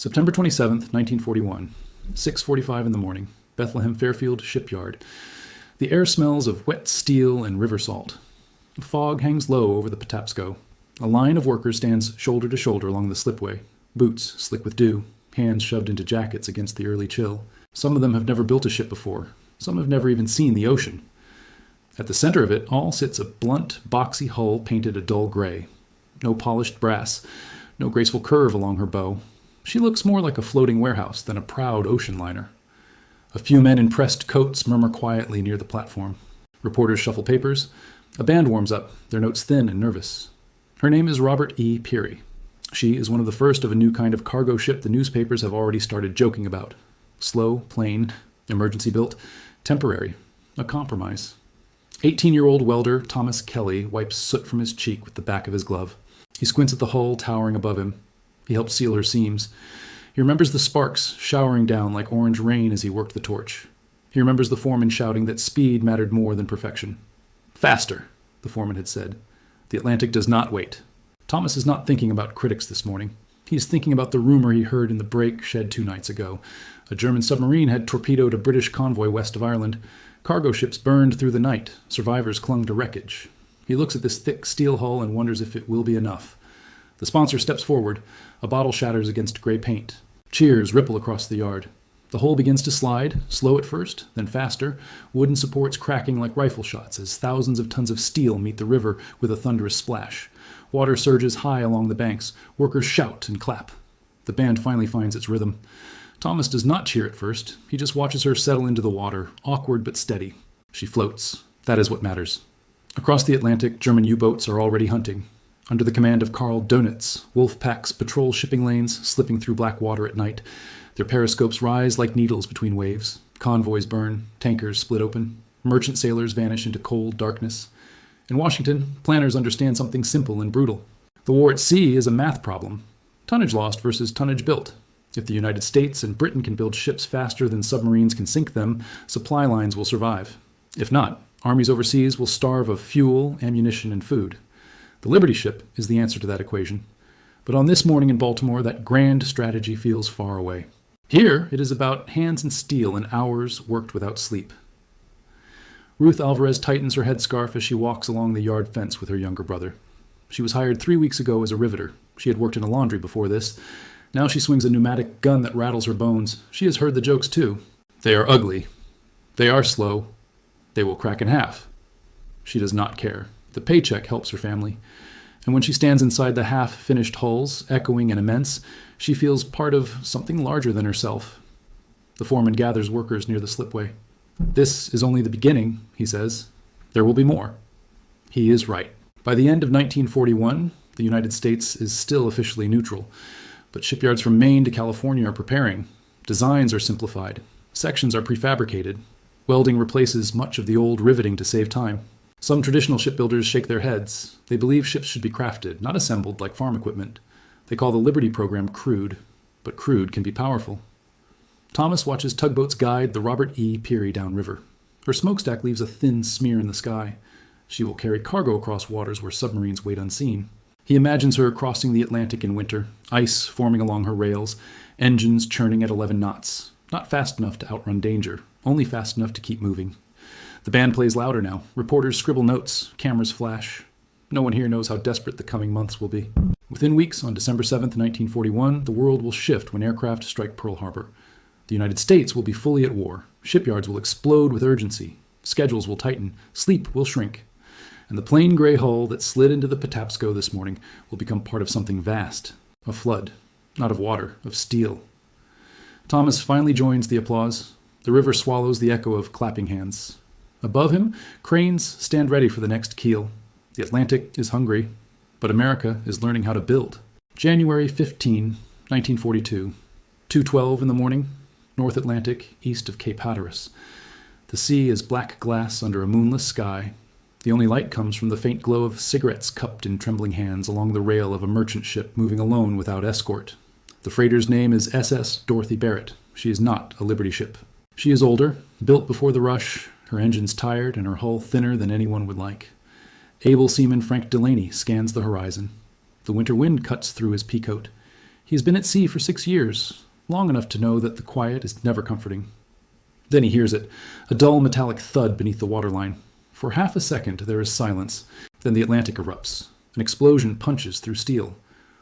September 27th, 1941, 6:45 in the morning, Bethlehem Fairfield Shipyard. The air smells of wet steel and river salt. The fog hangs low over the Patapsco. A line of workers stands shoulder to shoulder along the slipway, boots slick with dew, hands shoved into jackets against the early chill. Some of them have never built a ship before. Some have never even seen the ocean. At the center of it all sits a blunt, boxy hull painted a dull gray. No polished brass, no graceful curve along her bow. She looks more like a floating warehouse than a proud ocean liner. A few men in pressed coats murmur quietly near the platform. Reporters shuffle papers. A band warms up, their notes thin and nervous. Her name is Robert E. Peary. She is one of the first of a new kind of cargo ship the newspapers have already started joking about. Slow, plain, emergency built, temporary, a compromise. 18-year-old welder Thomas Kelly wipes soot from his cheek with the back of his glove. He squints at the hull towering above him. He helps seal her seams. He remembers the sparks showering down like orange rain as he worked the torch. He remembers the foreman shouting that speed mattered more than perfection. "Faster," the foreman had said. The Atlantic does not wait. Thomas is not thinking about critics this morning. He is thinking about the rumor he heard in the break shed 2 nights ago. A German submarine had torpedoed a British convoy west of Ireland. Cargo ships burned through the night. Survivors clung to wreckage. He looks at this thick steel hull and wonders if it will be enough. The sponsor steps forward. A bottle shatters against gray paint. Cheers ripple across the yard. The hull begins to slide, slow at first, then faster, wooden supports cracking like rifle shots as thousands of tons of steel meet the river with a thunderous splash. Water surges high along the banks. Workers shout and clap. The band finally finds its rhythm. Thomas does not cheer at first. He just watches her settle into the water, awkward but steady. She floats. That is what matters. Across the Atlantic, German U-boats are already hunting. Under the command of Karl Dönitz, wolf packs patrol shipping lanes, slipping through black water at night. Their periscopes rise like needles between waves. Convoys burn. Tankers split open. Merchant sailors vanish into cold darkness. In Washington, planners understand something simple and brutal. The war at sea is a math problem. Tonnage lost versus tonnage built. If the United States and Britain can build ships faster than submarines can sink them, supply lines will survive. If not, armies overseas will starve of fuel, ammunition, and food. The Liberty ship is the answer to that equation. But on this morning in Baltimore, that grand strategy feels far away. Here, it is about hands and steel and hours worked without sleep. Ruth Alvarez tightens her headscarf as she walks along the yard fence with her younger brother. She was hired 3 weeks ago as a riveter. She had worked in a laundry before this. Now she swings a pneumatic gun that rattles her bones. She has heard the jokes too. They are ugly. They are slow. They will crack in half. She does not care. The paycheck helps her family. And when she stands inside the half-finished hulls, echoing and immense, she feels part of something larger than herself. The foreman gathers workers near the slipway. "This is only the beginning," he says. "There will be more." He is right. By the end of 1941, the United States is still officially neutral. But shipyards from Maine to California are preparing. Designs are simplified. Sections are prefabricated. Welding replaces much of the old riveting to save time. Some traditional shipbuilders shake their heads. They believe ships should be crafted, not assembled like farm equipment. They call the Liberty program crude, but crude can be powerful. Thomas watches tugboats guide the Robert E. Peary downriver. Her smokestack leaves a thin smear in the sky. She will carry cargo across waters where submarines wait unseen. He imagines her crossing the Atlantic in winter, ice forming along her rails, engines churning at 11 knots. Not fast enough to outrun danger, only fast enough to keep moving. The band plays louder now. Reporters scribble notes. Cameras flash. No one here knows how desperate the coming months will be. Within weeks, on December 7th, 1941, the world will shift when aircraft strike Pearl Harbor. The United States will be fully at war. Shipyards will explode with urgency. Schedules will tighten. Sleep will shrink. And the plain gray hull that slid into the Patapsco this morning will become part of something vast. A flood. Not of water, of steel. Thomas finally joins the applause. The river swallows the echo of clapping hands. Above him, cranes stand ready for the next keel. The Atlantic is hungry, but America is learning how to build. January 15, 1942, 2:12 in the morning, North Atlantic, east of Cape Hatteras. The sea is black glass under a moonless sky. The only light comes from the faint glow of cigarettes cupped in trembling hands along the rail of a merchant ship moving alone without escort. The freighter's name is SS Dorothy Barrett. She is not a Liberty ship. She is older, built before the rush, her engines tired and her hull thinner than anyone would like. Able seaman Frank Delaney scans the horizon. The winter wind cuts through his peacoat. He's been at sea for 6 years, long enough to know that the quiet is never comforting. Then he hears it, a dull metallic thud beneath the waterline. For half a second there is silence. Then the Atlantic erupts. An explosion punches through steel.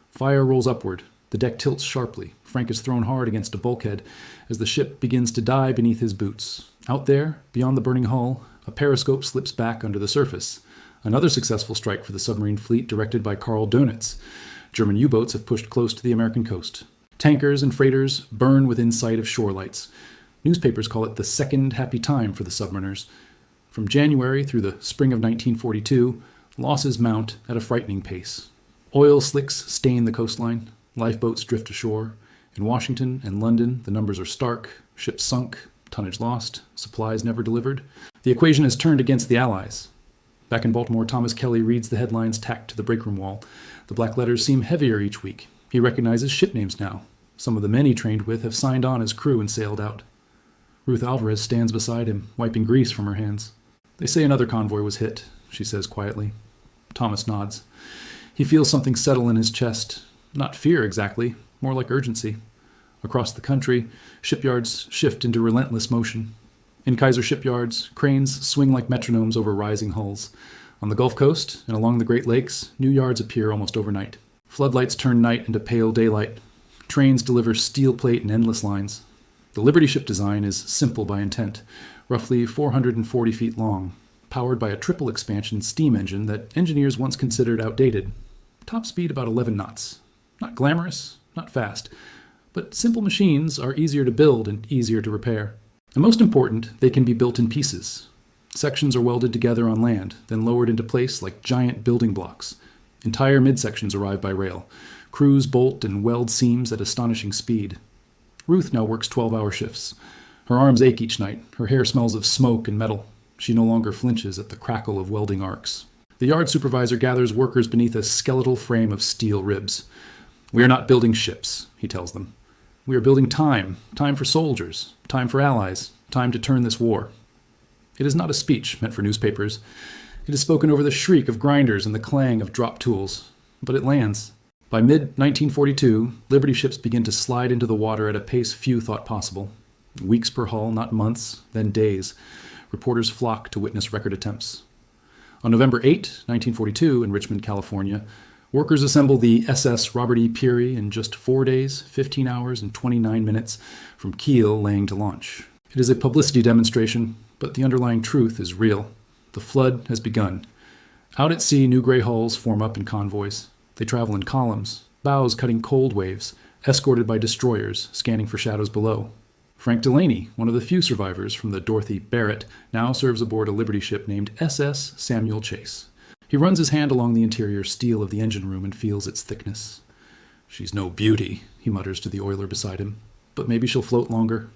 Fire rolls upward. The deck tilts sharply. Frank is thrown hard against a bulkhead as the ship begins to die beneath his boots. Out there, beyond the burning hull, a periscope slips back under the surface. Another successful strike for the submarine fleet directed by Karl Dönitz. German U-boats have pushed close to the American coast. Tankers and freighters burn within sight of shore lights. Newspapers call it the second happy time for the submariners. From January through the spring of 1942, losses mount at a frightening pace. Oil slicks stain the coastline. Lifeboats drift ashore. In Washington and London, the numbers are stark. Ships sunk, tonnage lost, supplies never delivered. The equation has turned against the Allies. Back in Baltimore, Thomas Kelly reads the headlines tacked to the breakroom wall. The black letters seem heavier each week. He recognizes ship names now. Some of the men he trained with have signed on as crew and sailed out. Ruth Alvarez stands beside him, wiping grease from her hands. They say another convoy was hit, she says quietly. Thomas nods. He feels something settle in his chest. Not fear exactly, more like urgency. Across the country, shipyards shift into relentless motion. In Kaiser shipyards, cranes swing like metronomes over rising hulls. On the Gulf Coast and along the Great Lakes, new yards appear almost overnight. Floodlights turn night into pale daylight. Trains deliver steel plate in endless lines. The Liberty ship design is simple by intent, roughly 440 feet long, powered by a triple expansion steam engine that engineers once considered outdated. Top speed about 11 knots. Not glamorous, not fast, but simple machines are easier to build and easier to repair. And most important, they can be built in pieces. Sections are welded together on land, then lowered into place like giant building blocks. Entire midsections arrive by rail. Crews bolt and weld seams at astonishing speed. Ruth now works 12-hour shifts. Her arms ache each night. Her hair smells of smoke and metal. She no longer flinches at the crackle of welding arcs. The yard supervisor gathers workers beneath a skeletal frame of steel ribs. "We are not building ships," he tells them. "We are building time for soldiers, time for allies, time to turn this war." It is not a speech meant for newspapers. It is spoken over the shriek of grinders and the clang of drop tools. But it lands. By mid-1942, Liberty ships begin to slide into the water at a pace few thought possible. Weeks per hull, not months, then days. Reporters flock to witness record attempts. On November 8, 1942, in Richmond, California, workers assemble the SS Robert E. Peary in just 4 days, 15 hours, and 29 minutes from keel laying to launch. It is a publicity demonstration, but the underlying truth is real. The flood has begun. Out at sea, new gray hulls form up in convoys. They travel in columns, bows cutting cold waves, escorted by destroyers scanning for shadows below. Frank Delaney, one of the few survivors from the Dorothy Barrett, now serves aboard a Liberty ship named SS Samuel Chase. He runs his hand along the interior steel of the engine room and feels its thickness. "She's no beauty," he mutters to the oiler beside him, "but maybe she'll float longer."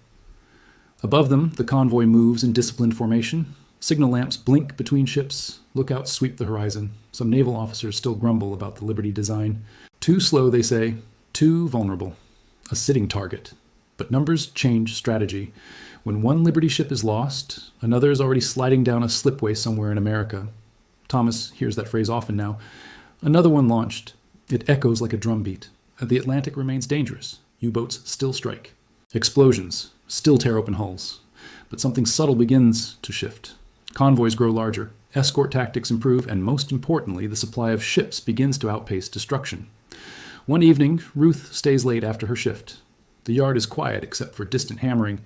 Above them, the convoy moves in disciplined formation. Signal lamps blink between ships. Lookouts sweep the horizon. Some naval officers still grumble about the Liberty design. Too slow, they say. Too vulnerable. A sitting target. But numbers change strategy. When one Liberty ship is lost, another is already sliding down a slipway somewhere in America. Thomas hears that phrase often now. Another one launched. It echoes like a drumbeat. The Atlantic remains dangerous. U-boats still strike. Explosions still tear open hulls. But something subtle begins to shift. Convoys grow larger. Escort tactics improve, and most importantly, the supply of ships begins to outpace destruction. One evening, Ruth stays late after her shift. The yard is quiet except for distant hammering.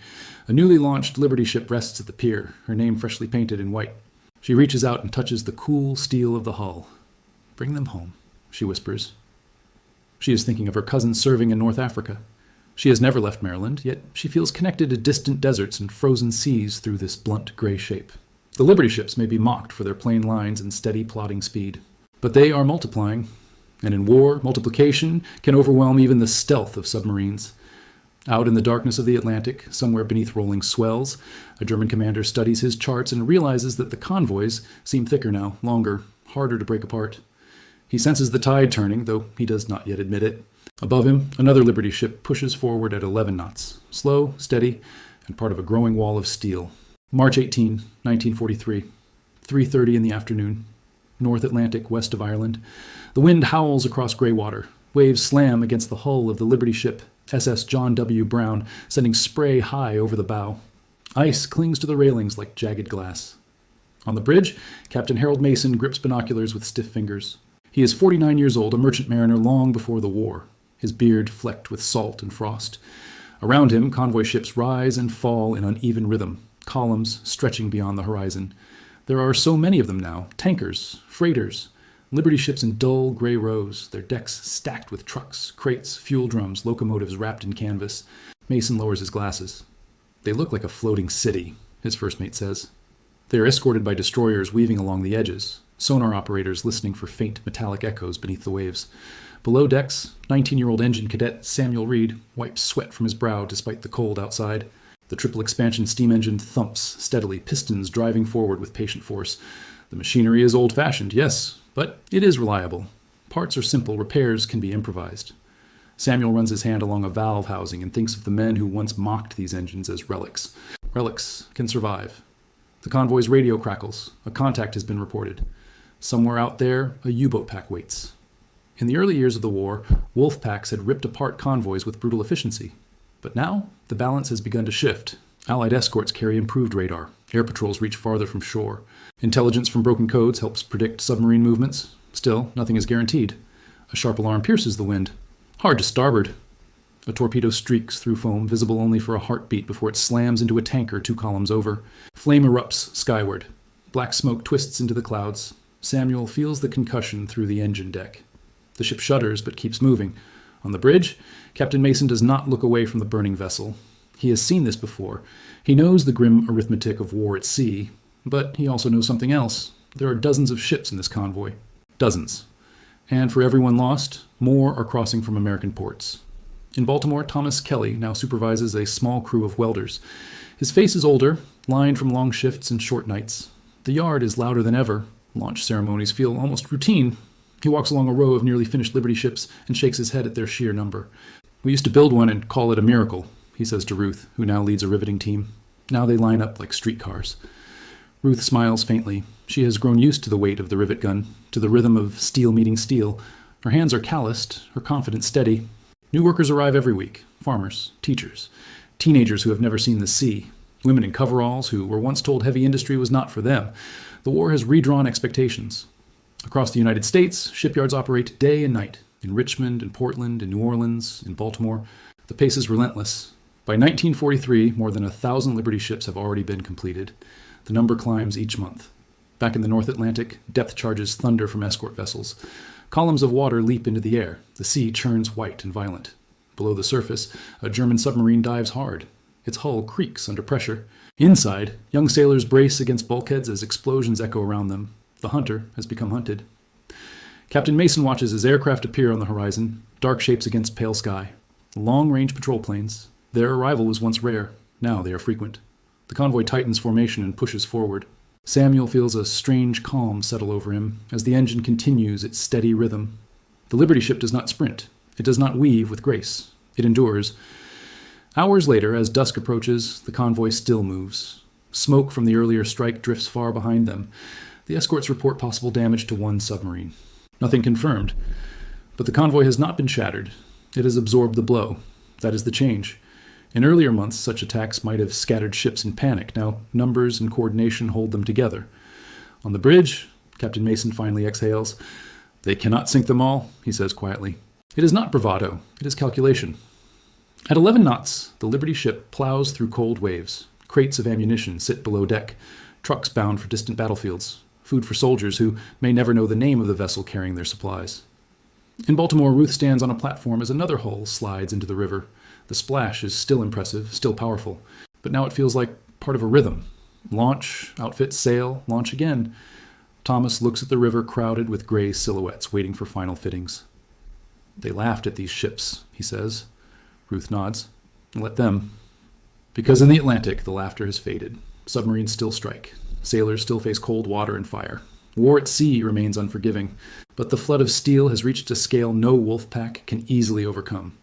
A newly launched Liberty ship rests at the pier, her name freshly painted in white. She reaches out and touches the cool steel of the hull. "Bring them home," she whispers. She is thinking of her cousins serving in North Africa. She has never left Maryland, yet she feels connected to distant deserts and frozen seas through this blunt gray shape. The Liberty ships may be mocked for their plain lines and steady plodding speed, but they are multiplying, and in war, multiplication can overwhelm even the stealth of submarines. Out in the darkness of the Atlantic, somewhere beneath rolling swells, a German commander studies his charts and realizes that the convoys seem thicker now, longer, harder to break apart. He senses the tide turning, though he does not yet admit it. Above him, another Liberty ship pushes forward at 11 knots, slow, steady, and part of a growing wall of steel. March 18, 1943, 3:30 in the afternoon. North Atlantic, west of Ireland. The wind howls across grey water. Waves slam against the hull of the Liberty ship SS John W. Brown, sending spray high over the bow. Ice clings to the railings like jagged glass. On the bridge, Captain Harold Mason grips binoculars with stiff fingers. He is 49 years old, a merchant mariner long before the war, his beard flecked with salt and frost. Around him, convoy ships rise and fall in uneven rhythm, columns stretching beyond the horizon. There are so many of them now, tankers, freighters, Liberty ships in dull gray rows, their decks stacked with trucks, crates, fuel drums, locomotives wrapped in canvas. Mason lowers his glasses. They look like a floating city, his first mate says. They are escorted by destroyers weaving along the edges, sonar operators listening for faint metallic echoes beneath the waves. Below decks, 19-year-old engine cadet Samuel Reed wipes sweat from his brow despite the cold outside. The triple expansion steam engine thumps steadily, pistons driving forward with patient force. The machinery is old-fashioned, yes, but it is reliable. Parts are simple, repairs can be improvised. Samuel runs his hand along a valve housing and thinks of the men who once mocked these engines as relics. Relics can survive. The convoy's radio crackles. A contact has been reported. Somewhere out there, a U-boat pack waits. In the early years of the war, wolf packs had ripped apart convoys with brutal efficiency. But now, the balance has begun to shift. Allied escorts carry improved radar. Air patrols reach farther from shore. Intelligence from broken codes helps predict submarine movements. Still, nothing is guaranteed. A sharp alarm pierces the wind. Hard to starboard. A torpedo streaks through foam, visible only for a heartbeat before it slams into a tanker 2 columns over. Flame erupts skyward. Black smoke twists into the clouds. Samuel feels the concussion through the engine deck. The ship shudders but keeps moving. On the bridge, Captain Mason does not look away from the burning vessel. He has seen this before. He knows the grim arithmetic of war at sea, but he also knows something else. There are dozens of ships in this convoy. Dozens. And for everyone lost, more are crossing from American ports. In Baltimore, Thomas Kelly now supervises a small crew of welders. His face is older, lined from long shifts and short nights. The yard is louder than ever. Launch ceremonies feel almost routine. He walks along a row of nearly finished Liberty ships and shakes his head at their sheer number. "We used to build one and call it a miracle," he says to Ruth, who now leads a riveting team. Now they line up like streetcars. Ruth smiles faintly. She has grown used to the weight of the rivet gun, to the rhythm of steel meeting steel. Her hands are calloused, her confidence steady. New workers arrive every week. Farmers, teachers, teenagers who have never seen the sea, women in coveralls who were once told heavy industry was not for them. The war has redrawn expectations. Across the United States, shipyards operate day and night. In Richmond, in Portland, in New Orleans, in Baltimore. The pace is relentless. By 1943, more than 1,000 Liberty ships have already been completed. The number climbs each month. Back in the North Atlantic, depth charges thunder from escort vessels. Columns of water leap into the air. The sea churns white and violent. Below the surface, a German submarine dives hard. Its hull creaks under pressure. Inside, young sailors brace against bulkheads as explosions echo around them. The hunter has become hunted. Captain Mason watches as aircraft appear on the horizon, dark shapes against pale sky. Long-range patrol planes. Their arrival was once rare. Now they are frequent. The convoy tightens formation and pushes forward. Samuel feels a strange calm settle over him as the engine continues its steady rhythm. The Liberty ship does not sprint. It does not weave with grace. It endures. Hours later, as dusk approaches, the convoy still moves. Smoke from the earlier strike drifts far behind them. The escorts report possible damage to 1 submarine. Nothing confirmed. But the convoy has not been shattered. It has absorbed the blow. That is the change. In earlier months, such attacks might have scattered ships in panic. Now, numbers and coordination hold them together. On the bridge, Captain Mason finally exhales. "They cannot sink them all," he says quietly. It is not bravado. It is calculation. At 11 knots, the Liberty ship plows through cold waves. Crates of ammunition sit below deck. Trucks bound for distant battlefields. Food for soldiers who may never know the name of the vessel carrying their supplies. In Baltimore, Ruth stands on a platform as another hull slides into the river. The splash is still impressive, still powerful, but now it feels like part of a rhythm. Launch, outfit, sail, launch again. Thomas looks at the river crowded with gray silhouettes waiting for final fittings. "They laughed at these ships," he says. Ruth nods. "Let them." Because in the Atlantic, the laughter has faded. Submarines still strike. Sailors still face cold water and fire. War at sea remains unforgiving, but the flood of steel has reached a scale no wolf pack can easily overcome.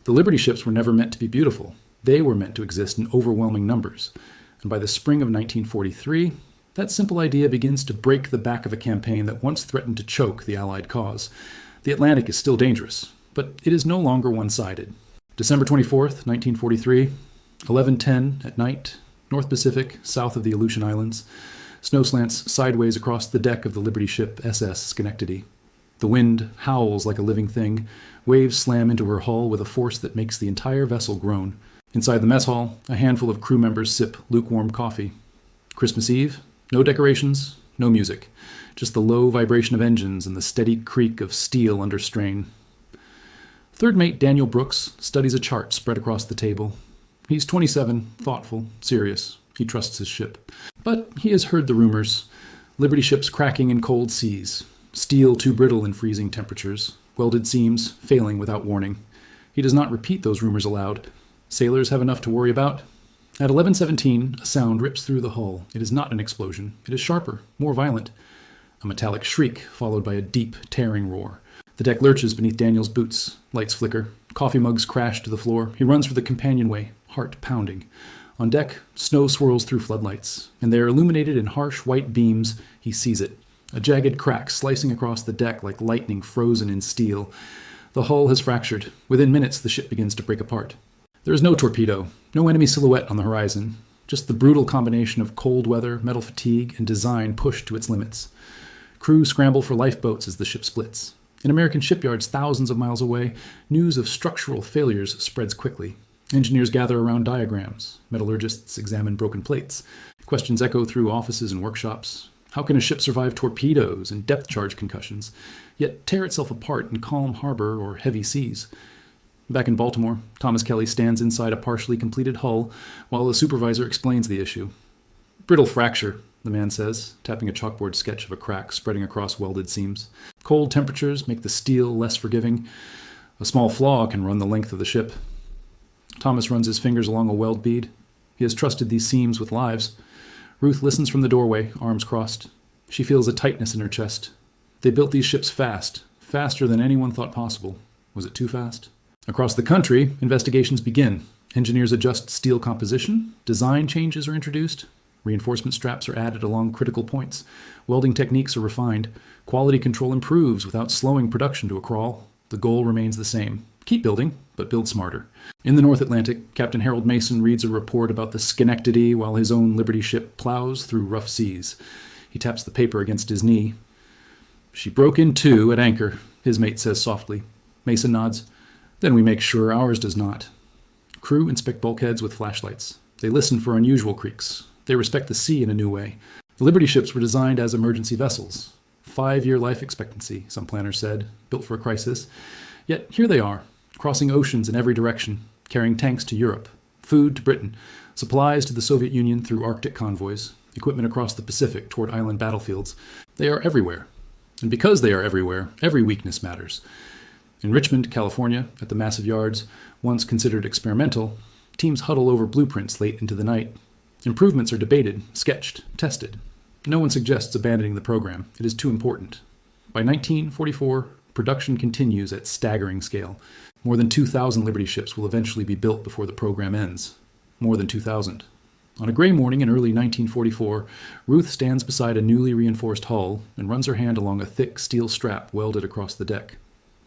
The Liberty ships were never meant to be beautiful. They were meant to exist in overwhelming numbers. And by the spring of 1943, that simple idea begins to break the back of a campaign that once threatened to choke the Allied cause. The Atlantic is still dangerous. but it is no longer one-sided. December 24th, 1943, 11:10 at night, North Pacific, south of the Aleutian Islands. Snow slants sideways across the deck of the Liberty ship SS Schenectady. The wind howls like a living thing. Waves slam into her hull with a force that makes the entire vessel groan. Inside the mess hall, a handful of crew members sip lukewarm coffee. Christmas Eve, no decorations, no music. Just the low vibration of engines and the steady creak of steel under strain. Third mate Daniel Brooks studies a chart spread across the table. He's 27, thoughtful, serious. He trusts his ship. But he has heard the rumors. Liberty ships cracking in cold seas. Steel too brittle in freezing temperatures. Welded seams failing without warning. He does not repeat those rumors aloud. Sailors have enough to worry about. At 11:17, a sound rips through the hull. It is not an explosion. It is sharper, more violent. A metallic shriek, followed by a deep, tearing roar. The deck lurches beneath Daniel's boots. Lights flicker. Coffee mugs crash to the floor. He runs for the companionway, heart pounding. On deck, snow swirls through floodlights, and they are illuminated in harsh white beams. He sees it. A jagged crack slicing across the deck like lightning frozen in steel. The hull has fractured. Within minutes, the ship begins to break apart. There is no torpedo, no enemy silhouette on the horizon. Just the brutal combination of cold weather, metal fatigue, and design pushed to its limits. Crew scramble for lifeboats as the ship splits. In American shipyards thousands of miles away, news of structural failures spreads quickly. Engineers gather around diagrams. Metallurgists examine broken plates. Questions echo through offices and workshops. How can a ship survive torpedoes and depth charge concussions, yet tear itself apart in calm harbor or heavy seas? Back in Baltimore, Thomas Kelly stands inside a partially completed hull while the supervisor explains the issue. Brittle fracture, the man says, tapping a chalkboard sketch of a crack spreading across welded seams. Cold temperatures make the steel less forgiving. A small flaw can run the length of the ship. Thomas runs his fingers along a weld bead. He has trusted these seams with lives. Ruth listens from the doorway, arms crossed. She feels a tightness in her chest. They built these ships fast, faster than anyone thought possible. Was it too fast? Across the country, investigations begin. Engineers adjust steel composition. Design changes are introduced. Reinforcement straps are added along critical points. Welding techniques are refined. Quality control improves without slowing production to a crawl. The goal remains the same. Keep building, but build smarter. In the North Atlantic, Captain Harold Mason reads a report about the Schenectady while his own Liberty ship plows through rough seas. He taps the paper against his knee. She broke in two at anchor, his mate says softly. Mason nods. Then we make sure ours does not. Crew inspect bulkheads with flashlights. They listen for unusual creaks. They respect the sea in a new way. The Liberty ships were designed as emergency vessels. 5-year life expectancy, some planners said, built for a crisis. Yet here they are, crossing oceans in every direction, carrying tanks to Europe, food to Britain, supplies to the Soviet Union through Arctic convoys, equipment across the Pacific toward island battlefields. They are everywhere. And because they are everywhere, every weakness matters. In Richmond, California, at the massive yards, once considered experimental, teams huddle over blueprints late into the night. Improvements are debated, sketched, tested. No one suggests abandoning the program. It is too important. By 1944, production continues at staggering scale. More than 2,000 Liberty ships will eventually be built before the program ends. More than 2,000. On a gray morning in early 1944, Ruth stands beside a newly reinforced hull and runs her hand along a thick steel strap welded across the deck.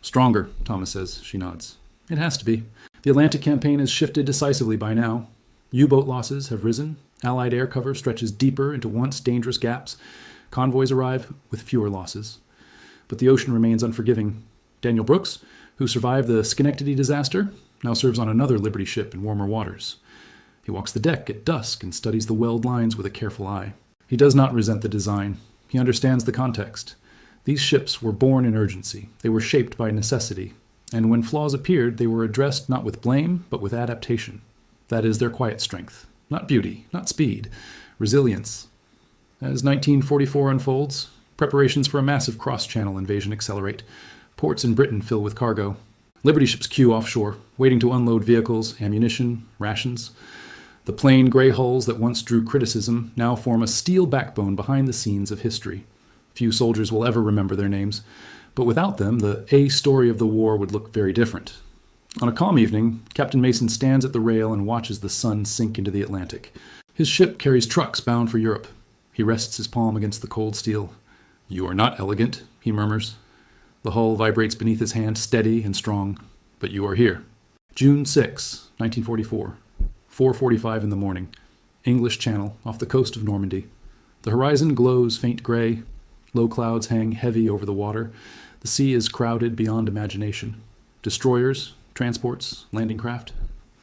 Stronger, Thomas says. She nods. It has to be. The Atlantic campaign has shifted decisively by now. U-boat losses have risen. Allied air cover stretches deeper into once dangerous gaps. Convoys arrive with fewer losses. But the ocean remains unforgiving. Daniel Brooks, who survived the Schenectady disaster, now serves on another Liberty ship in warmer waters. He walks the deck at dusk and studies the weld lines with a careful eye. He does not resent the design. He understands the context. These ships were born in urgency. They were shaped by necessity. And when flaws appeared, they were addressed not with blame, but with adaptation. That is their quiet strength. Not beauty, not speed. Resilience. As 1944 unfolds, preparations for a massive cross-channel invasion accelerate. Ports in Britain fill with cargo. Liberty ships queue offshore, waiting to unload vehicles, ammunition, rations. The plain gray hulls that once drew criticism now form a steel backbone behind the scenes of history. Few soldiers will ever remember their names, but without them, the A story of the war would look very different. On a calm evening, Captain Mason stands at the rail and watches the sun sink into the Atlantic. His ship carries trucks bound for Europe. He rests his palm against the cold steel. "You are not elegant," he murmurs. The hull vibrates beneath his hand, steady and strong, but you are here. June 6, 1944, 4:45 in the morning. English Channel, off the coast of Normandy. The horizon glows faint gray. Low clouds hang heavy over the water. The sea is crowded beyond imagination. Destroyers, transports, landing craft,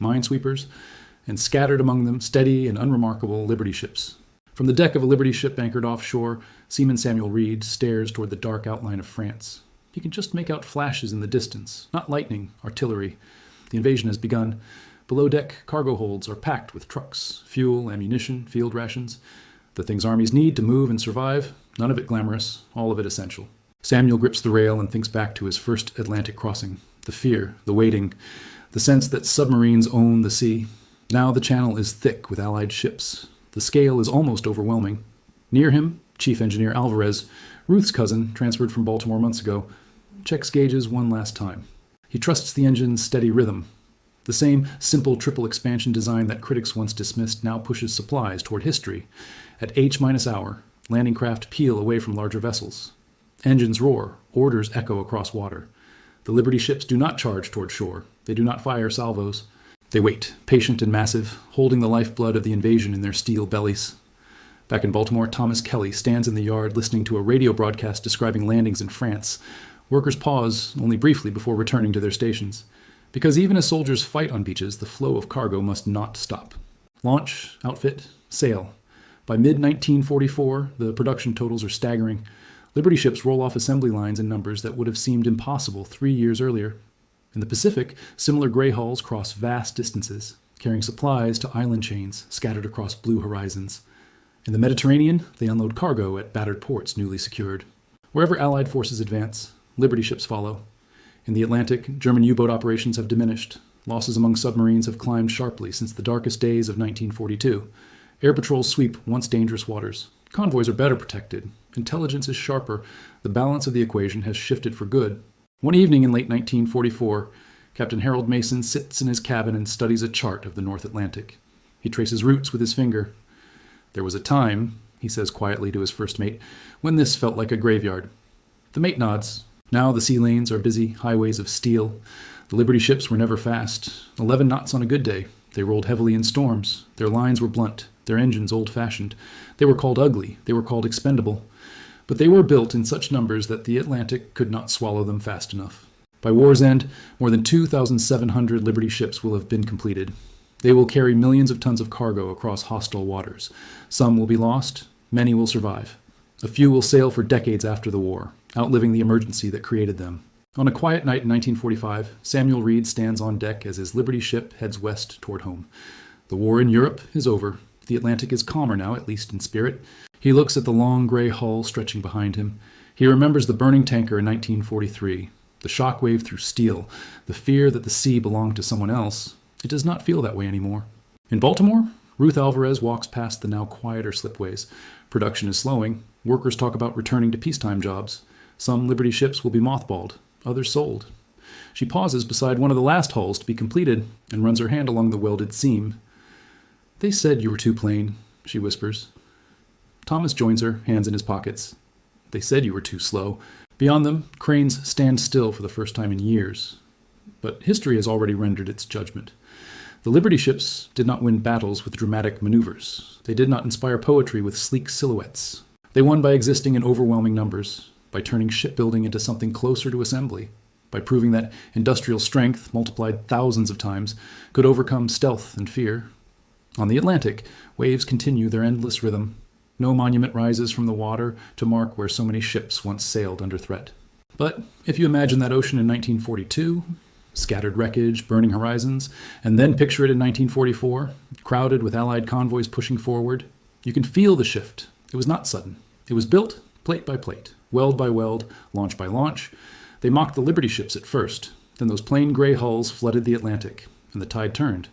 minesweepers, and scattered among them steady and unremarkable Liberty ships. From the deck of a Liberty ship anchored offshore, Seaman Samuel Reed stares toward the dark outline of France. He can just make out flashes in the distance, not lightning, artillery. The invasion has begun. Below deck, cargo holds are packed with trucks, fuel, ammunition, field rations. The things armies need to move and survive, none of it glamorous, all of it essential. Samuel grips the rail and thinks back to his first Atlantic crossing. The fear, the waiting, the sense that submarines own the sea. Now the channel is thick with Allied ships. The scale is almost overwhelming. Near him, Chief Engineer Alvarez, Ruth's cousin, transferred from Baltimore months ago, checks gauges one last time. He trusts the engine's steady rhythm. The same simple triple expansion design that critics once dismissed now pushes supplies toward history. At H-hour, landing craft peel away from larger vessels. Engines roar, orders echo across water. The Liberty ships do not charge toward shore. They do not fire salvos. They wait, patient and massive, holding the lifeblood of the invasion in their steel bellies. Back in Baltimore, Thomas Kelly stands in the yard listening to a radio broadcast describing landings in France. Workers pause only briefly before returning to their stations. Because even as soldiers fight on beaches, the flow of cargo must not stop. Launch, outfit, sail. By mid-1944, the production totals are staggering. Liberty ships roll off assembly lines in numbers that would have seemed impossible 3 years earlier. In the Pacific, similar gray hulls cross vast distances, carrying supplies to island chains scattered across blue horizons. In the Mediterranean, they unload cargo at battered ports newly secured. Wherever Allied forces advance, Liberty ships follow. In the Atlantic, German U-boat operations have diminished. Losses among submarines have climbed sharply since the darkest days of 1942. Air patrols sweep once dangerous waters. Convoys are better protected. Intelligence is sharper. The balance of the equation has shifted for good. One evening in late 1944, Captain Harold Mason sits in his cabin and studies a chart of the North Atlantic. He traces routes with his finger. "There was a time," he says quietly to his first mate, "when this felt like a graveyard." The mate nods. Now the sea lanes are busy highways of steel. The Liberty ships were never fast. 11 knots on a good day. They rolled heavily in storms. Their lines were blunt, their engines old-fashioned. They were called ugly. They were called expendable. But they were built in such numbers that the Atlantic could not swallow them fast enough. By war's end, more than 2,700 Liberty ships will have been completed. They will carry millions of tons of cargo across hostile waters. Some will be lost. Many will survive. A few will sail for decades after the war, outliving the emergency that created them. On a quiet night in 1945, Samuel Reed stands on deck as his Liberty ship heads west toward home. The war in Europe is over. The Atlantic is calmer now, at least in spirit. He looks at the long gray hull stretching behind him. He remembers the burning tanker in 1943, the shock wave through steel, the fear that the sea belonged to someone else. It does not feel that way anymore. In Baltimore, Ruth Alvarez walks past the now quieter slipways. Production is slowing. Workers talk about returning to peacetime jobs. Some Liberty ships will be mothballed, others sold. She pauses beside one of the last hulls to be completed and runs her hand along the welded seam. "They said you were too plain," she whispers. Thomas joins her, hands in his pockets. "They said you were too slow." Beyond them, cranes stand still for the first time in years. But history has already rendered its judgment. The Liberty ships did not win battles with dramatic maneuvers. They did not inspire poetry with sleek silhouettes. They won by existing in overwhelming numbers, by turning shipbuilding into something closer to assembly, by proving that industrial strength, multiplied thousands of times, could overcome stealth and fear. On the Atlantic, waves continue their endless rhythm. No monument rises from the water to mark where so many ships once sailed under threat. But if you imagine that ocean in 1942, scattered wreckage, burning horizons, and then picture it in 1944, crowded with Allied convoys pushing forward, you can feel the shift. It was not sudden. It was built plate by plate, weld by weld, launch by launch. They mocked the Liberty ships at first. Then those plain gray hulls flooded the Atlantic, and the tide turned.